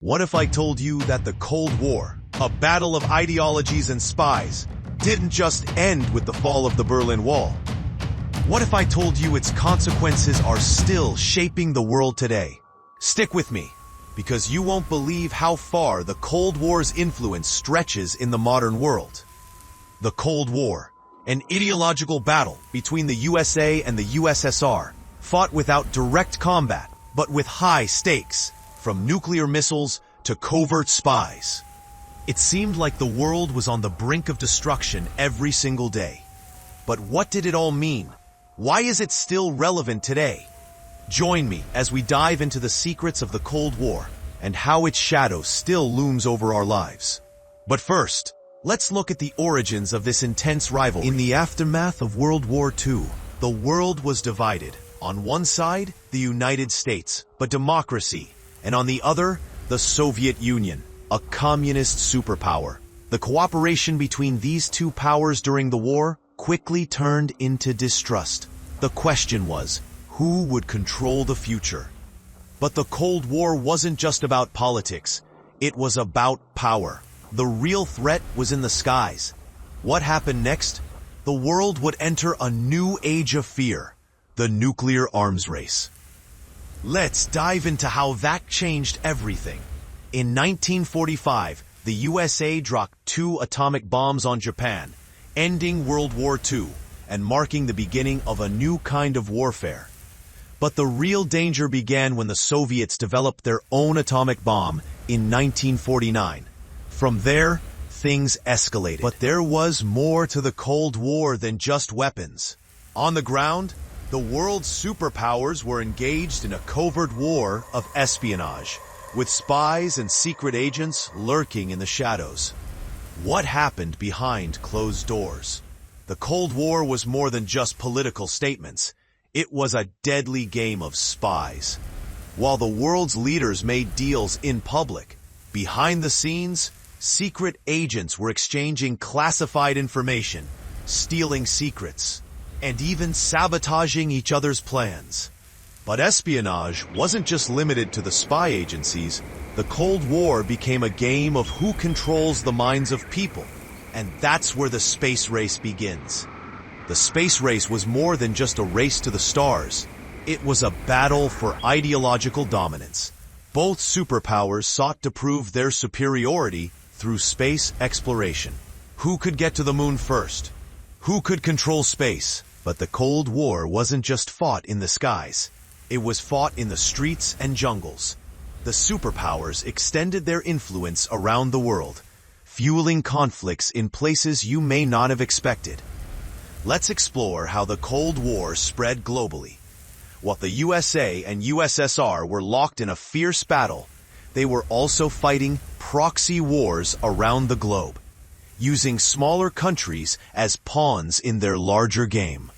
What if I told you that the Cold War, a battle of ideologies and spies, didn't just end with the fall of the Berlin Wall? What if I told you its consequences are still shaping the world today? Stick with me, because you won't believe how far the Cold War's influence stretches in the modern world. The Cold War, an ideological battle between the USA and the USSR, fought without direct combat, but with high stakes, from nuclear missiles to covert spies. It seemed like the world was on the brink of destruction every single day. But what did it all mean? Why is it still relevant today? Join me as we dive into the secrets of the Cold War and how its shadow still looms over our lives. But first, let's look at the origins of this intense rivalry. In the aftermath of World War II, the world was divided. On one side, the United States, a democracy, and on the other, the Soviet Union, a communist superpower. The cooperation between these two powers during the war quickly turned into distrust. The question was, who would control the future? But the Cold War wasn't just about politics. It was about power. The real threat was in the skies. What happened next? The world would enter a new age of fear, the nuclear arms race. Let's dive into how that changed everything. In 1945, the USA dropped 2 atomic bombs on Japan, ending World War II and marking the beginning of a new kind of warfare. But the real danger began when the Soviets developed their own atomic bomb in 1949. From there, things escalated. But there was more to the Cold War than just weapons. On the ground, the world's superpowers were engaged in a covert war of espionage, with spies and secret agents lurking in the shadows. What happened behind closed doors? The Cold War was more than just political statements. It was a deadly game of spies. While the world's leaders made deals in public, behind the scenes, secret agents were exchanging classified information, stealing secrets, and even sabotaging each other's plans. But espionage wasn't just limited to the spy agencies. The Cold War became a game of who controls the minds of people, and that's where the space race begins. The space race was more than just a race to the stars. It was a battle for ideological dominance. Both superpowers sought to prove their superiority through space exploration. Who could get to the moon first? Who could control space? But the Cold War wasn't just fought in the skies. It was fought in the streets and jungles. The superpowers extended their influence around the world, fueling conflicts in places you may not have expected. Let's explore how the Cold War spread globally. While the USA and USSR were locked in a fierce battle, they were also fighting proxy wars around the globe, using smaller countries as pawns in their larger game.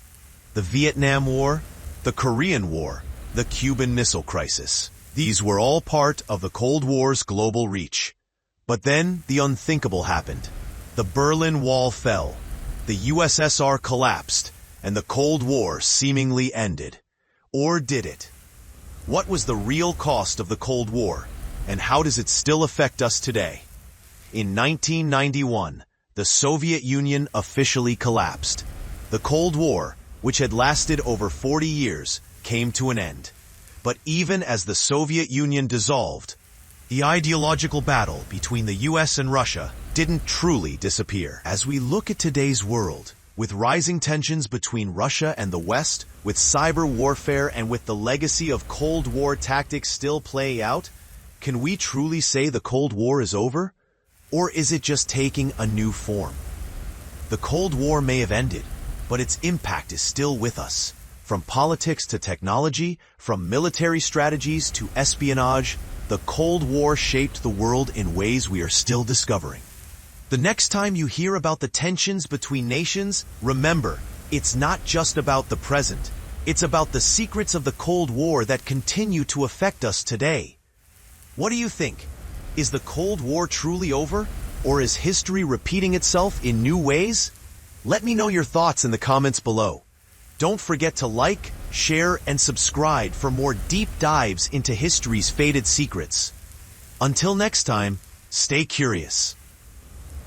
The Vietnam War, the Korean War, the Cuban Missile Crisis. These were all part of the Cold War's global reach. But then the unthinkable happened. The Berlin Wall fell, the USSR collapsed, and the Cold War seemingly ended. Or did it? What was the real cost of the Cold War, and how does it still affect us today? In 1991, the Soviet Union officially collapsed. The Cold War, which had lasted over 40 years, came to an end. But even as the Soviet Union dissolved, the ideological battle between the US and Russia didn't truly disappear. As we look at today's world, with rising tensions between Russia and the West, with cyber warfare and with the legacy of Cold War tactics still playing out, can we truly say the Cold War is over? Or is it just taking a new form? The Cold War may have ended, but its impact is still with us. From politics to technology, from military strategies to espionage, the Cold War shaped the world in ways we are still discovering. The next time you hear about the tensions between nations, remember, it's not just about the present. It's about the secrets of the Cold War that continue to affect us today. What do you think? Is the Cold War truly over? Or is history repeating itself in new ways? Let me know your thoughts in the comments below. Don't forget to like, share, and subscribe for more deep dives into history's faded secrets. Until next time, stay curious.